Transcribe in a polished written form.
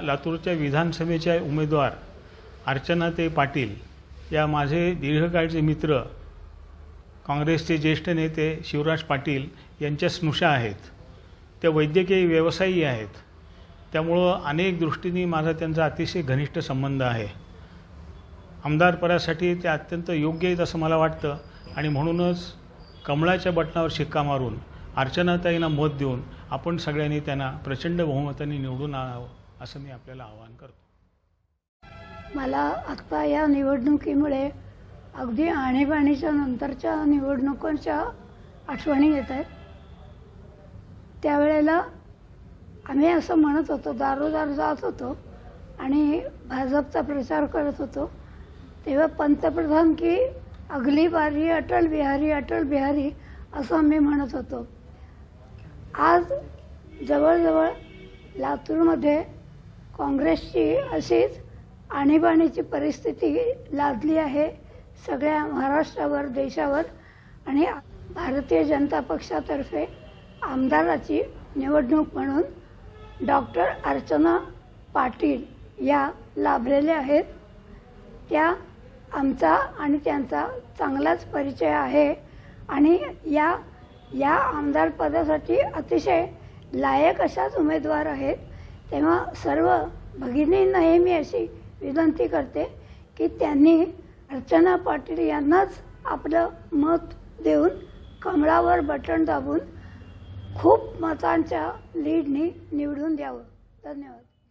लातूरच्या विधानसभेच्या उमेदवार अर्चनाताई पाटील या माझे दीर्घकाळचे मित्र, काँग्रेसचे ज्येष्ठ नेते शिवराज पाटील यांच्या स्नुषा आहेत। त्या वैद्यकीय व्यवसायी आहेत, त्यामुळं अनेक दृष्टींनी माझा त्यांचा अतिशय घनिष्ठ संबंध आहे। आमदारपदासाठी ते अत्यंत योग्य आहेत असं मला वाटतं आणि म्हणूनच कमळाच्या बटणावर शिक्का मारून अर्चनाताईंना मत देऊन आपण सगळ्यांनी त्यांना प्रचंड बहुमताने निवडून आणावं असं मी आपल्याला आवाहन करतो। मला आता या निवडणुकीमुळे अगदी आणीबाणीच्या नंतरच्या निवडणुकांच्या आठवणी येत आहेत। त्यावेळेला आम्ही असं म्हणत होतो, दारोदार जात होतो आणि भाजपचा प्रचार करत होतो, तेव्हा पंतप्रधान की अगली बारी अटल बिहारी असं आम्ही म्हणत होतो। आज जवळजवळ लातूरमध्ये काँग्रेसची अशीच आणीबाणीची परिस्थिती लादली आहे सगळ्या महाराष्ट्रावर, देशावर। आणि भारतीय जनता पक्षातर्फे आमदाराची निवडणूक म्हणून डॉक्टर अर्चना पाटील या लाभलेल्या आहेत। त्या आमचा आणि त्यांचा चांगलाच परिचय आहे आणि या आमदार पदासाठी अतिशय लायक अशाच उमेदवार आहेत। तेव्हा सर्व भगिनींनाही मी अशी विनंती करते की त्यांनी अर्चना पाटील यांनाच आपलं मत देऊन कमळावर बटन दाबून खूप मतांच्या लीडनी निवडून द्यावं। धन्यवाद।